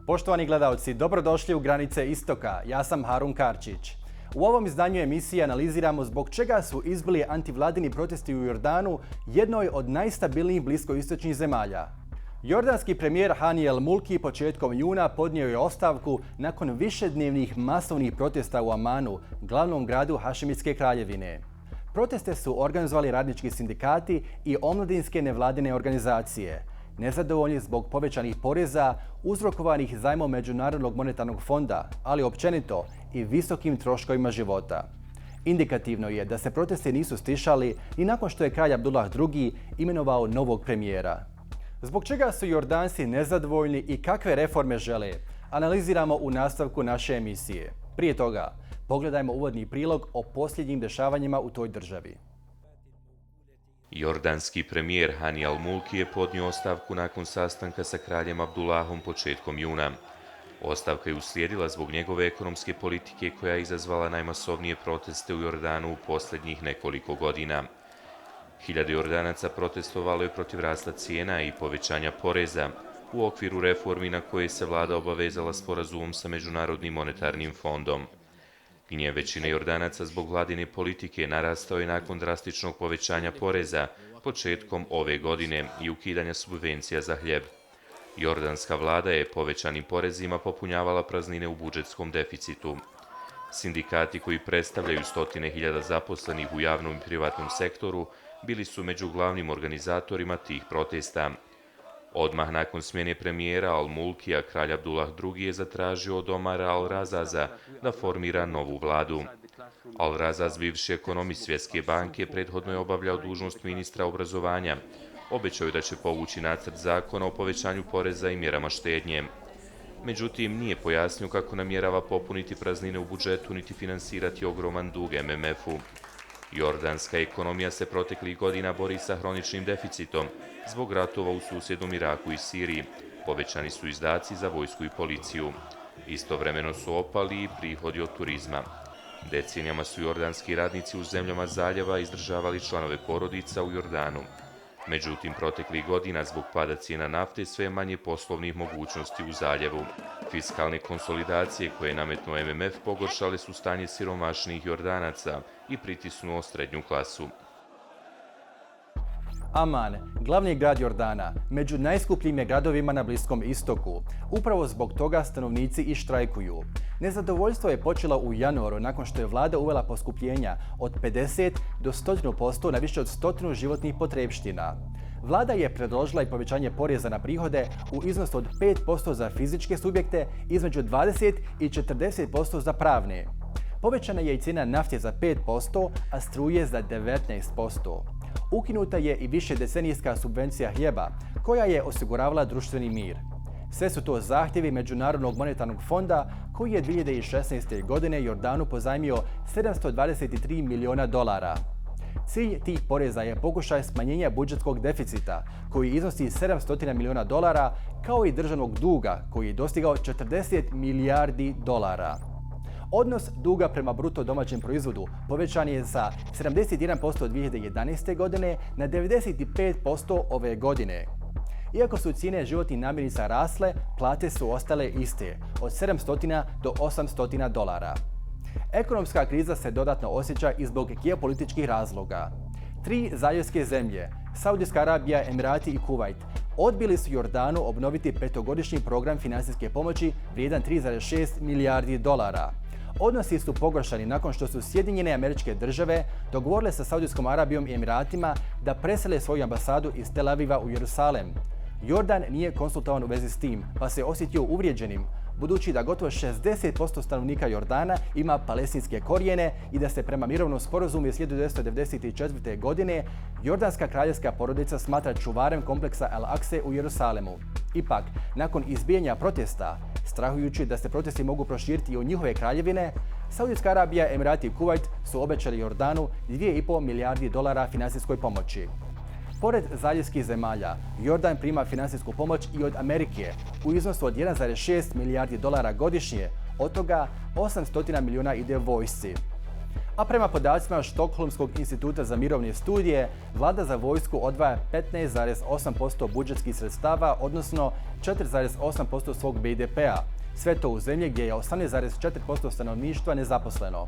Poštovani gledalci, dobrodošli u Granice Istoka. Ja sam Harun Karčić. U ovom izdanju emisije analiziramo zbog čega su izbili antivladini protesti u Jordanu, jednoj od najstabilnijih bliskoistočnih zemalja. Jordanski premijer Hadi Abdalhadi početkom juna podnio je ostavku nakon višednevnih masovnih protesta u Amanu, glavnom gradu Hašemitske kraljevine. Proteste su organizovali radnički sindikati i omladinske nevladine organizacije. Nezadovoljni zbog povećanih poreza, uzrokovanih zajmom Međunarodnog monetarnog fonda, ali općenito i visokim troškovima života. Indikativno je da se protesti nisu stišali ni nakon što je kralj Abdullah II imenovao novog premijera. Zbog čega su Jordanci nezadovoljni i kakve reforme žele, analiziramo u nastavku naše emisije. Prije toga, pogledajmo uvodni prilog o posljednjim dešavanjima u toj državi. Jordanski premijer Hadi Abdalhadi je podnio ostavku nakon sastanka sa kraljem Abdullahom početkom juna. Ostavka je uslijedila zbog njegove ekonomske politike koja je izazvala najmasovnije proteste u Jordanu u posljednjih nekoliko godina. Hiljade Jordanaca protestovalo je protiv rasta cijena i povećanja poreza u okviru reformi na koje se vlada obavezala sporazumom sa Međunarodnim monetarnim fondom. Gnjev većine Jordanaca zbog vladine politike narastao je nakon drastičnog povećanja poreza početkom ove godine i ukidanja subvencija za hljeb. Jordanska vlada je povećanim porezima popunjavala praznine u budžetskom deficitu. Sindikati koji predstavljaju stotine hiljada zaposlenih u javnom i privatnom sektoru bili su među glavnim organizatorima tih protesta. Odmah nakon smjene premijera Al-Mulkija, kralj Abdullah II je zatražio od Omara Al-Razaza da formira novu vladu. Al-Razaz, bivši ekonomist Svjetske banke, prethodno je obavljao dužnost ministra obrazovanja. Obećao je da će povući nacrt zakona o povećanju poreza i mjerama štednje. Međutim, nije pojasnio kako namjerava popuniti praznine u budžetu niti finansirati ogroman dug MMF-u. Jordanska ekonomija se proteklih godina bori sa hroničnim deficitom zbog ratova u susjednom Iraku i Siriji. Povećani su izdaci za vojsku i policiju. Istovremeno su opali i prihodi od turizma. Decenijama su jordanski radnici u zemljama zaljeva izdržavali članove porodica u Jordanu. Međutim, proteklih godina zbog pada cijena nafte sve manje poslovnih mogućnosti u zaljevu. Fiskalne konsolidacije koje je nametnuo MMF pogoršale su stanje siromašnijih Jordanaca i pritisnuo srednju klasu. Aman, glavni grad Jordana, među najskupljim je gradovima na Bliskom istoku. Upravo zbog toga stanovnici i štrajkuju. Nezadovoljstvo je počelo u januaru nakon što je vlada uvela poskupljenja od 50 do 100% na više od 100 životnih potrepština. Vlada je predložila i povećanje poreza na prihode u iznosu od 5% za fizičke subjekte, između 20 i 40% za pravne. Povećana je i cijena nafte za 5%, a struje za 19%. Ukinuta je i višedecenijska subvencija hljeba, koja je osiguravala društveni mir. Sve su to zahtjevi Međunarodnog monetarnog fonda, koji je 2016. godine Jordanu pozajmio $723 milijuna. Cilj tih poreza je pokušaj smanjenja budžetskog deficita, koji iznosi $700 milijuna, kao i državnog duga, koji je dostigao $40 milijardi. Odnos duga prema bruto domaćem proizvodu povećan je sa 71% 2011. godine na 95% ove godine. Iako su cijene životnih namirnica rasle, plate su ostale iste, od $700 do $800. Ekonomska kriza se dodatno osjeća i zbog geopolitičkih razloga. 3 zaljevske zemlje, Saudijska Arabija, Emirati i Kuvajt, odbili su Jordanu obnoviti petogodišnji program financijske pomoći vrijedan $3,6 milijardi. Odnosi su pogoršani nakon što su Sjedinjene Američke Države dogovorile sa Saudijskom Arabijom i Emiratima da presele svoju ambasadu iz Tel Aviva u Jerusalem. Jordan nije konsultovan u vezi s tim, pa se osjetio uvrijeđenim, budući da gotovo 60% stanovnika Jordana ima palestinske korijene i da se prema mirovnom sporazumu iz 1994. godine jordanska kraljevska porodica smatra čuvarem kompleksa Al-Akse u Jerusalemu. Ipak, nakon izbijanja protesta, strahujući da se protesti mogu proširiti i u njihove kraljevine, Saudijska Arabija, Emirati i Kuvajt su obećali Jordanu $2,5 milijardi financijskoj pomoći. Pored zaljevskih zemalja, Jordan prima financijsku pomoć i od Amerike u iznosu od $1,6 milijardi godišnje, od toga 800 milijuna ide vojsci. A prema podacima Štokholmskog instituta za mirovne studije, vlada za vojsku odvaja 15,8% budžetskih sredstava, odnosno 4,8% svog BDP-a. Sve to u zemlji gdje je 18,4% stanovništva nezaposleno.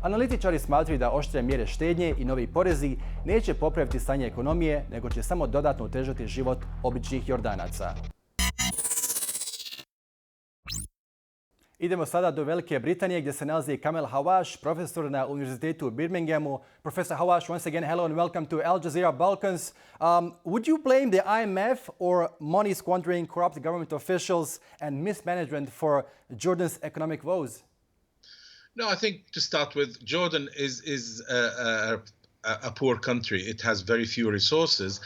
Analitičari smatraju da oštre mjere štednje i novi porezi neće popraviti stanje ekonomije, nego će samo dodatno otežati život običnih Jordanaca. Idemo sada do Velike Britanije gdje se nalazi Kamal Hawwash, profesor na Univerzitetu u Birminghamu. Professor Hawwash, once again, hello and welcome to Al Jazeera Balkans. Would you blame the IMF or money squandering, corrupt government officials and mismanagement for Jordan's economic woes? No, I think to start with, Jordan is a poor country. It has very few resources.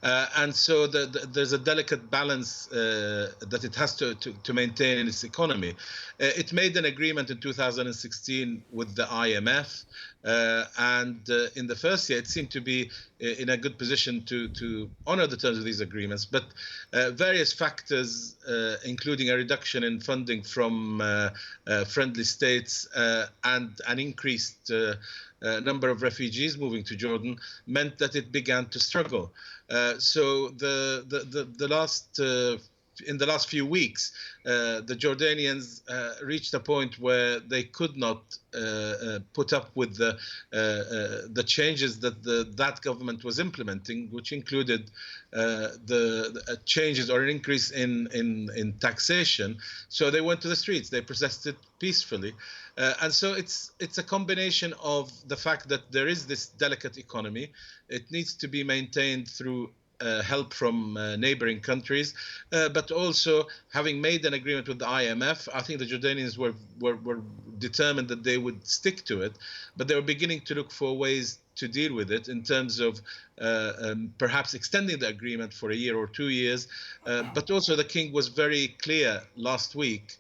And so there's a delicate balance that it has to maintain in its economy. It made an agreement in 2016 with the IMF. And in the first year, it seemed to be in a good position to honor the terms of these agreements. But various factors, including a reduction in funding from friendly states and an increased number of refugees moving to Jordan, meant that it began to struggle. So in the last few weeks, the Jordanians reached a point where they could not put up with the changes that that government was implementing, which included the changes or an increase in taxation. So they went to the streets. They protested peacefully. And so it's a combination of the fact that there is this delicate economy. It needs to be maintained through help from neighboring countries, but also having made an agreement with the IMF, I think the Jordanians were determined that they would stick to it, but they were beginning to look for ways to deal with it in terms of perhaps extending the agreement for a year or 2 years. But also the king was very clear last week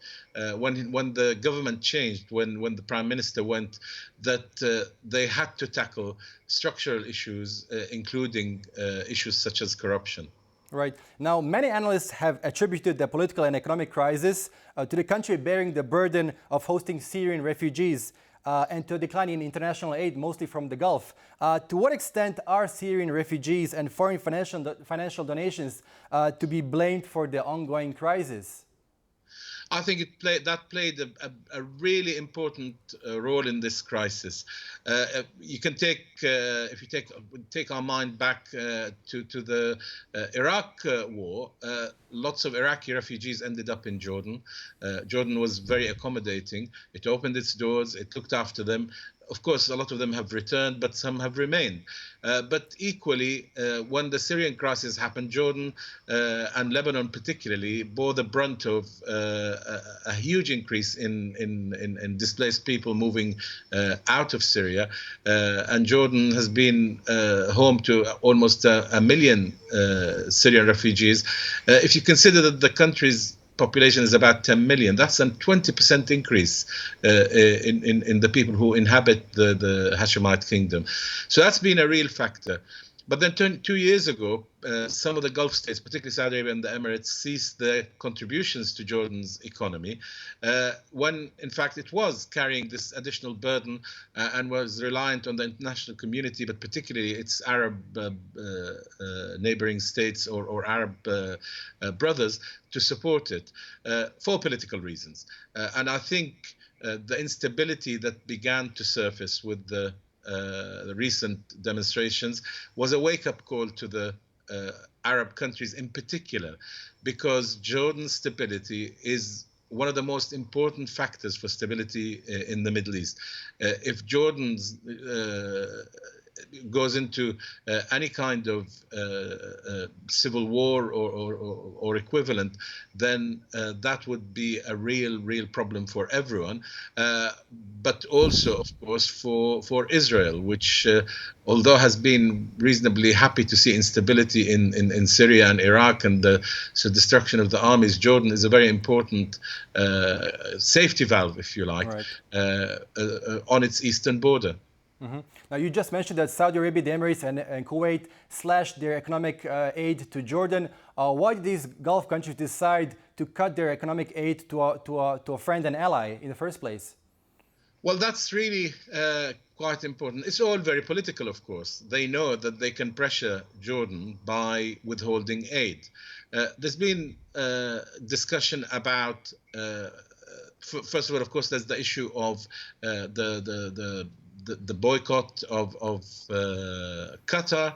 when the government changed, when the prime minister went, that they had to tackle structural issues, including issues such as corruption. Right. Now, many analysts have attributed the political and economic crisis to the country bearing the burden of hosting Syrian refugees and to a decline in international aid, mostly from the Gulf. To what extent are Syrian refugees and foreign financial donations to be blamed for the ongoing crisis? I think that played a really important role in this crisis. You can if you take our mind back to the Iraq war, lots of Iraqi refugees ended up in Jordan. Jordan was very accommodating. It opened its doors. It looked after them. Of course, a lot of them have returned, but some have remained. But equally, when the Syrian crisis happened, Jordan and Lebanon particularly bore the brunt of a huge increase in displaced people moving out of Syria. And Jordan has been home to almost a million Syrian refugees. If you consider that the country's population is about 10 million. That's a 20% increase in the people who inhabit the Hashemite kingdom. So that's been a real factor. But then 2 years ago, some of the Gulf states, particularly Saudi Arabia and the Emirates, ceased their contributions to Jordan's economy, when in fact it was carrying this additional burden and was reliant on the international community, but particularly its Arab neighboring states or Arab brothers to support it for political reasons. And I think the instability that began to surface with the recent demonstrations was a wake-up call to the Arab countries in particular, because Jordan's stability is one of the most important factors for stability in the Middle East. If Jordan goes into any kind of civil war or equivalent, then that would be a real problem for everyone. But also, of course, for Israel, which although has been reasonably happy to see instability in Syria and Iraq and the destruction of the armies, Jordan is a very important safety valve, if you like, right, on its eastern border. Mm-hmm. Now, you just mentioned that Saudi Arabia, the Emirates, and Kuwait slashed their economic aid to Jordan. Why did these Gulf countries decide to cut their economic aid to a friend and ally in the first place? Well, that's really quite important. It's all very political, of course. They know that they can pressure Jordan by withholding aid. There's been discussion about, first of all, of course, there's the issue of the boycott of Qatar,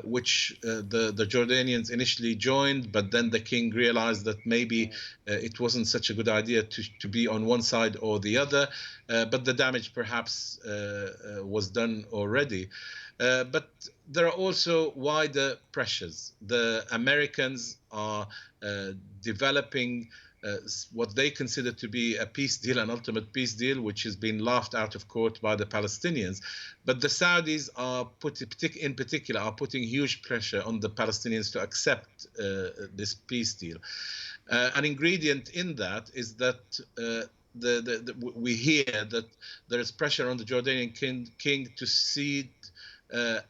which the Jordanians initially joined, but then the king realized that maybe it wasn't such a good idea to be on one side or the other, but the damage perhaps was done already. But there are also wider pressures. The Americans are developing what they consider to be a peace deal, an ultimate peace deal, which has been laughed out of court by the Palestinians. But the Saudis are in particular are putting huge pressure on the Palestinians to accept this peace deal. An ingredient in that is that we hear that there is pressure on the Jordanian king to cede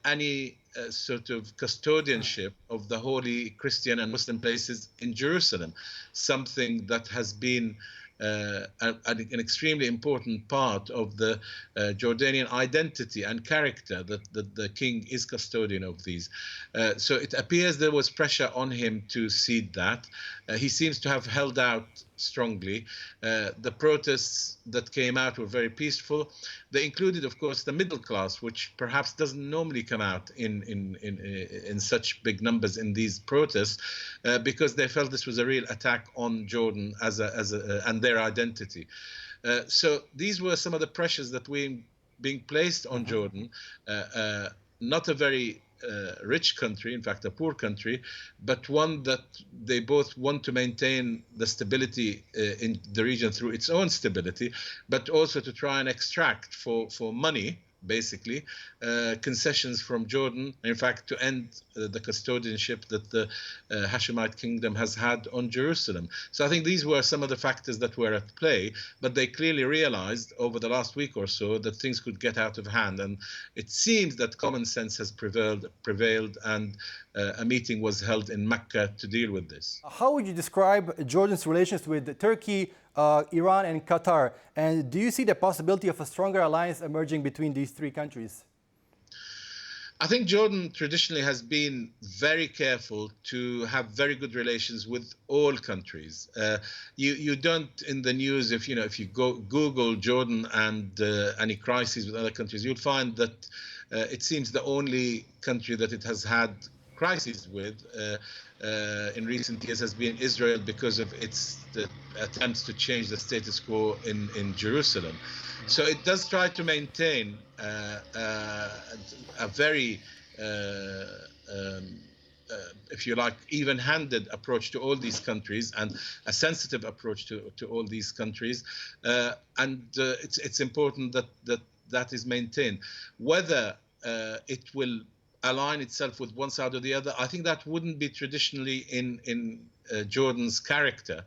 any sort of custodianship of the holy Christian and Muslim places in Jerusalem, something that has been an extremely important part of the Jordanian identity and character, that the king is custodian of these. So it appears there was pressure on him to cede that. He seems to have held out strongly. The protests that came out were very peaceful. They included, of course, the middle class, which perhaps doesn't normally come out in such big numbers in these protests, because they felt this was a real attack on Jordan and their identity. So these were some of the pressures that were being placed on Jordan, not a very rich country, in fact a poor country, but one that they both want to maintain the stability in the region through its own stability, but also to try and extract for money, basically, concessions from Jordan, in fact, to end the custodianship that the Hashemite kingdom has had on Jerusalem. So I think these were some of the factors that were at play, but they clearly realized over the last week or so that things could get out of hand. And it seems that common sense has prevailed, and a meeting was held in Mecca to deal with this. How would you describe Jordan's relations with Turkey, Iran and Qatar? And do you see the possibility of a stronger alliance emerging between these three countries? I think Jordan traditionally has been very careful to have very good relations with all countries. You don't, in the news, if you go Google Jordan and any crises with other countries, you'll find that it seems the only country that it has had crises with in recent years has been Israel, because of its attempts to change the status quo in Jerusalem. So it does try to maintain a very, if you like, even-handed approach to all these countries, and a sensitive approach to all these countries. And it's important that is maintained. Whether it will align itself with one side or the other, I think that wouldn't be traditionally in Jordan's character.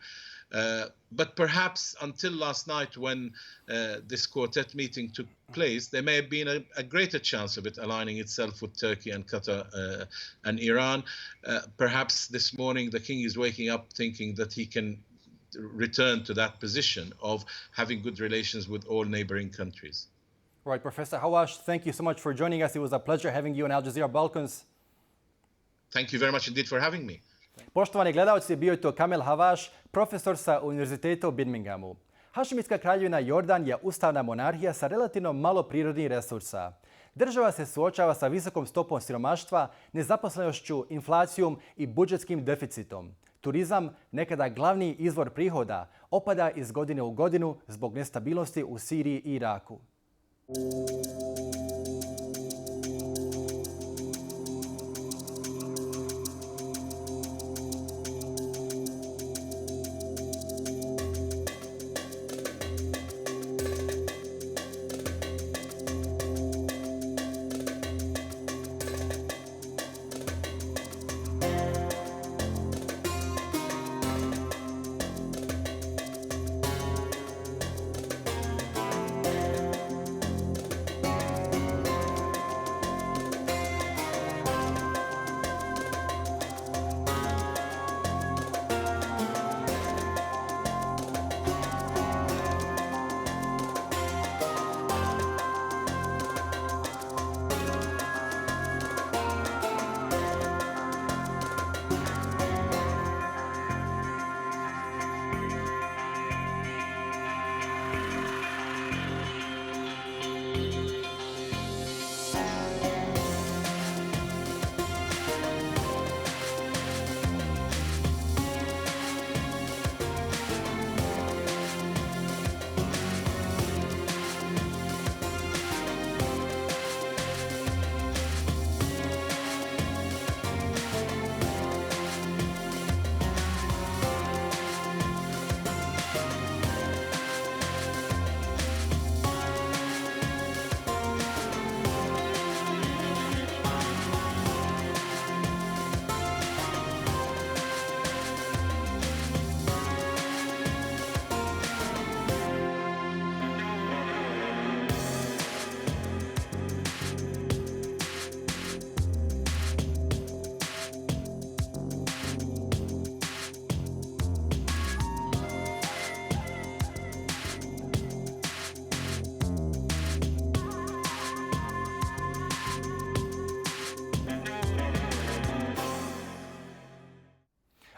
But perhaps until last night, when this quartet meeting took place, there may have been a greater chance of it aligning itself with Turkey and Qatar and Iran. Perhaps this morning the king is waking up thinking that he can return to that position of having good relations with all neighboring countries. Right, Professor Hawwash, thank you so much for joining us. It was a pleasure having you on Al Jazeera Balkans. Thank you very much indeed for having me. Poštovani gledalci, bio je to Kamal Hawwash, profesor sa Univerziteta u Birminghamu. Hašemitska kraljevina Jordan je ustavna monarhija sa relativno malo prirodnih resursa. Država se suočava sa visokom stopom siromaštva, nezaposlenošću, inflacijom i budžetskim deficitom. Turizam, nekada glavni izvor prihoda, opada iz godine u godinu zbog nestabilnosti u Siriji i Iraku.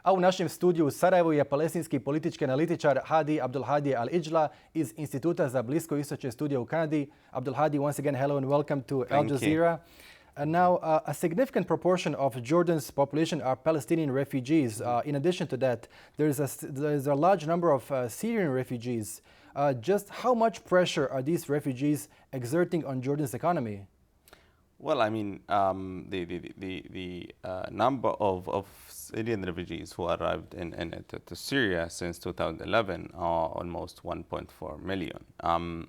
A u našem studiju u Sarajevu je palestinski politički analitičar Hadi Abdalhadi Alijla iz Instituta za Blisko istočne studije u Kanadi. Abdalhadi, once again, hello and welcome to Al Jazeera. And now, a significant proportion of Jordan's population are Palestinian refugees. In addition to that, there's a large number of Syrian refugees. Just how much pressure are these refugees exerting on Jordan's economy? Well, I mean, the number of Syrian refugees who arrived to Syria since 2011 are almost 1.4 million.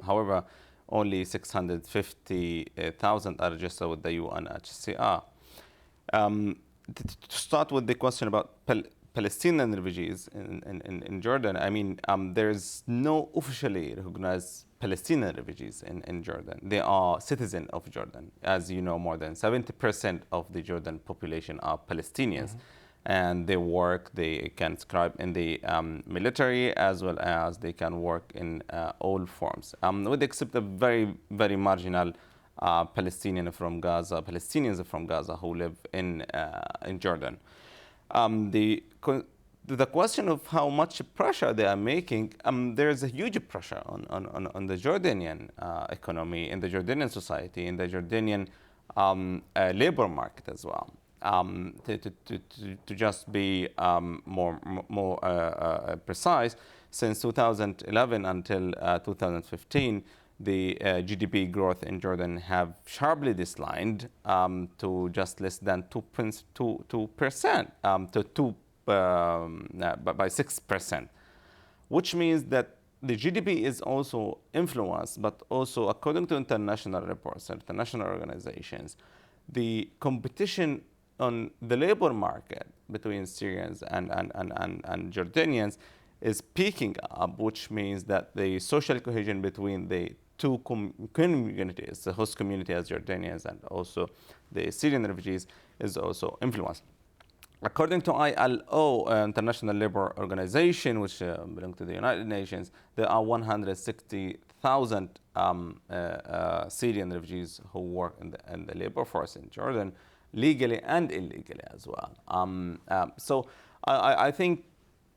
However, only 650,000 are registered with the UNHCR. To start with the question about Palestinian refugees in Jordan, I mean, there's no officially recognized Palestinian refugees in Jordan. They are citizens of Jordan. As you know, more than 70% of the Jordan population are Palestinians. And they work, they can scribe in the military as well as they can work in all forms. With the except of very, very marginal Palestinians from Gaza who live in Jordan. The question of how much pressure they are making, there's a huge pressure on the Jordanian economy, in the Jordanian society, in the Jordanian labor market as well. To just be more precise, since 2011 until 2015, the GDP growth in Jordan have sharply declined to just less than 2%, by 6%, which means that the GDP is also influenced, but also according to international reports, international organizations, the competition on the labor market between Syrians and Jordanians is peaking up, which means that the social cohesion between the two communities, the host community as Jordanians and also the Syrian refugees, is also influenced. According to ILO, International Labour Organization, which belongs to the United Nations, there are 160,000 Syrian refugees who work in the labor force in Jordan, legally and illegally as well. So I think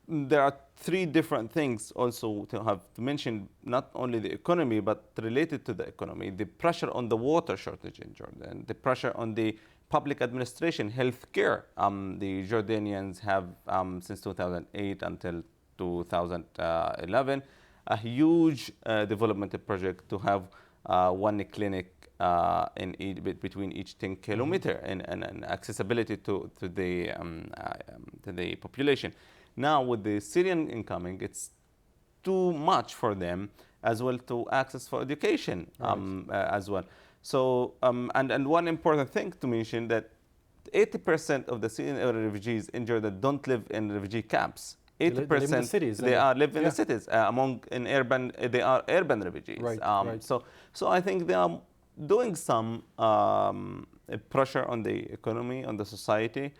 there are three different things also to have to mention, not only the economy, but related to the economy, the pressure on the water shortage in Jordan, the pressure on the public administration, healthcare. The Jordanians have, since 2008 until 2011, a huge development project to have one clinic between each 10 kilometer and accessibility to the population. Now with the Syrian incoming, it's too much for them as well to access for education as well. So and one important thing to mention that 80% of the Syrian refugees in Jordan don't live in refugee camps. 80% live in the cities, live in the cities. They are urban refugees. So I think they are doing some pressure on the economy, on the society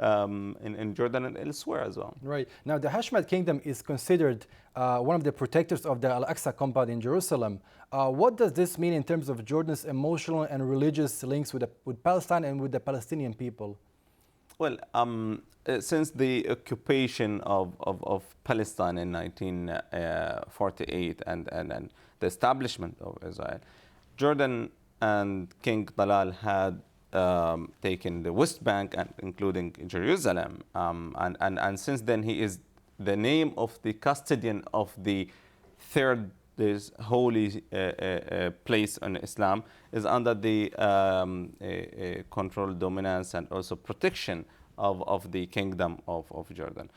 in Jordan and elsewhere as well. Right. Now, the Hashemite Kingdom is considered one of the protectors of the Al-Aqsa compound in Jerusalem. What does this mean in terms of Jordan's emotional and religious links with Palestine and with the Palestinian people? Well, since the occupation of Palestine in 1948 and the establishment of Israel, Jordan and King Talal had taken the West Bank and including Jerusalem, and since then he is the name of the custodian of the third holy place in Islam, is under the control, dominance, and also protection of the kingdom of Jordan.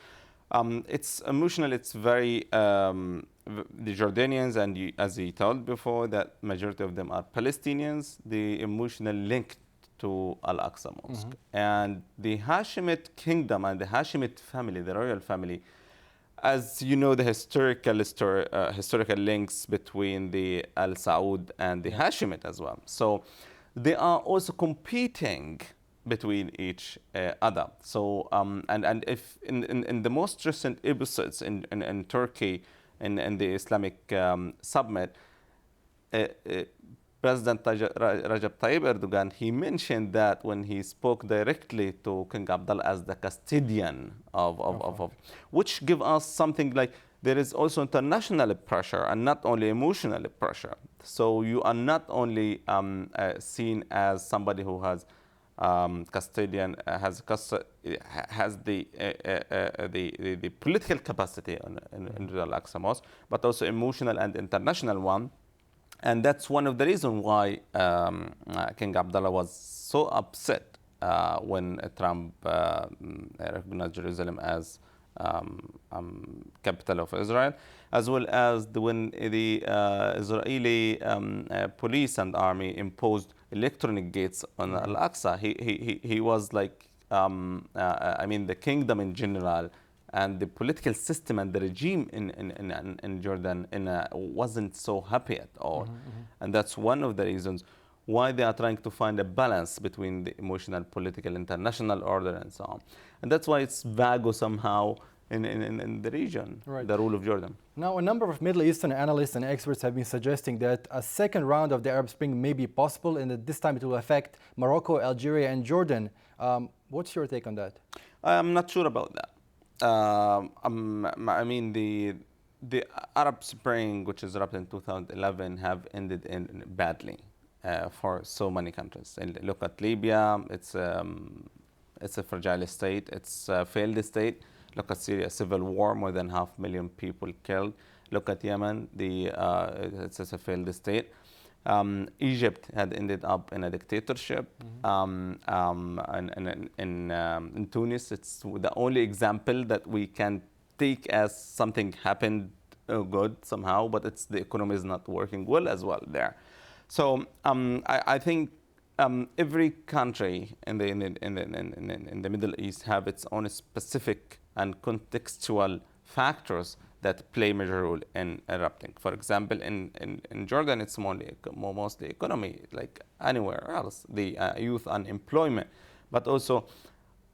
It's emotional. It's very the Jordanians, and as he told before, that majority of them are Palestinians. The emotional link to Al-Aqsa Mosque and the Hashemite kingdom and the Hashemite family, the royal family. As you know, the historical links between the Al Saud and the Hashemite as well. So they are also competing between each other. So and if in the most recent episodes in Turkey in the Islamic summit, President Recep Tayyip Erdogan, he mentioned that when he spoke directly to King Abdullah as the custodian of which give us something like there is also international pressure and not only emotional pressure. So you are not only seen as somebody who has custodian, has the political capacity in the Al-Aqsa Mosque, but also emotional and international one. And that's one of the reasons why King Abdullah was so upset when Trump recognized Jerusalem as capital of Israel, as well as when the Israeli police and army imposed electronic gates on Al-Aqsa. He was like, I mean, the kingdom in general and the political system and the regime in Jordan wasn't so happy at all. And that's one of the reasons why they are trying to find a balance between the emotional, political, international order and so on. And that's why it's vague somehow in the region, right. The rule of Jordan. Now, a number of Middle Eastern analysts and experts have been suggesting that a second round of the Arab Spring may be possible and that this time it will affect Morocco, Algeria and Jordan. What's your take on that? I'm not sure about that. I mean, the Arab Spring, which is erupted in 2011, have ended badly for so many countries. And look at Libya, it's a fragile state, it's a failed state. Look at Syria, civil war, more than 500,000 people killed. Look at Yemen, it's a failed state. Egypt had ended up in a dictatorship. In Tunis, it's the only example that we can take as something happened good somehow, but the economy is not working well as well there. So I think every country in the Middle East have its own specific and contextual factors that play a major role in erupting. For example, in Jordan, it's mostly economy, like anywhere else, the youth unemployment, but also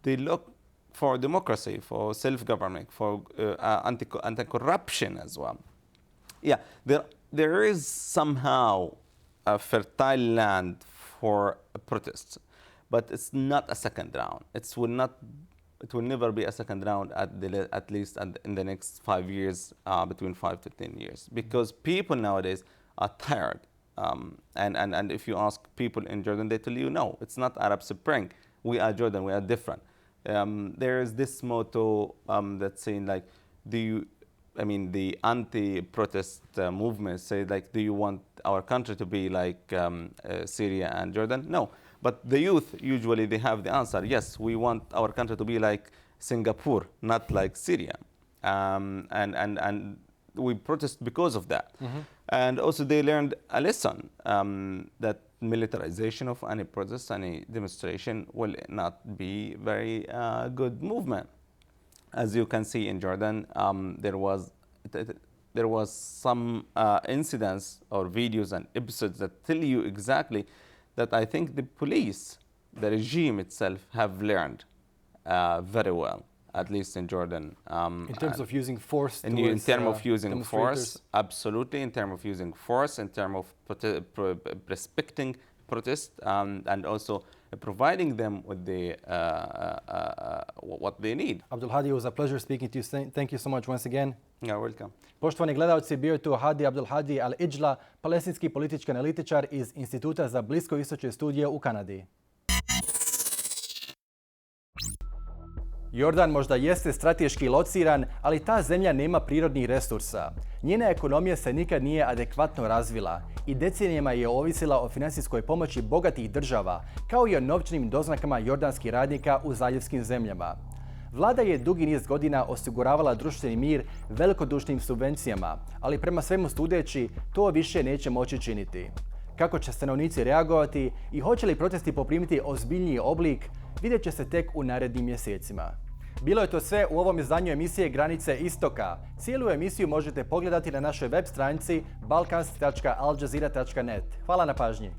they look for democracy, for self-government, for anti-corruption as well. Yeah, there is somehow a fertile land for protests, but it's not a second round. It will never be a second round at least in the next 5 years, between 5 to 10 years, because people nowadays are tired. And if you ask people in Jordan, they tell you, no, it's not Arab Spring. We are Jordan, we are different. There is this motto that's saying like, the anti-protest movement say like, do you want our country to be like Syria and Jordan? No. But the youth, usually they have the answer. Yes, we want our country to be like Singapore, not like Syria. And we protest because of that. And also they learned a lesson that militarization of any protest, any demonstration will not be very good movement. As you can see in Jordan, there was some incidents or videos and episodes that tell you exactly that I think the police, the regime itself, have learned very well, at least in Jordan. In terms of using force? In terms of using force, absolutely. In terms of using force, in terms of respecting protest, and also providing them with what they need. Abdalhadi, it was a pleasure speaking to you. Thank you so much once again. You're welcome. Poštovani gledalci, bio je tu Hadi Abdalhadi Alijla, palestinski politički analitičar iz Instituta za bliskoistočne studije u Kanadi. Jordan možda jeste strateški lociran, ali ta zemlja nema prirodnih resursa. Njena ekonomija se nikad nije adekvatno razvila i decenijama je ovisila o financijskoj pomoći bogatih država, kao i o novčanim doznakama jordanskih radnika u zaljevskim zemljama. Vlada je dugi niz godina osiguravala društveni mir velikodušnim subvencijama, ali prema svemu sudeći to više neće moći činiti. Kako će stanovnici reagovati i hoće li protesti poprimiti ozbiljniji oblik, vidjet će se tek u narednim mjesecima. Bilo je to sve u ovom izdanju emisije Granice Istoka. Cijelu emisiju možete pogledati na našoj web stranici balkans.aljazeera.net. Hvala na pažnji.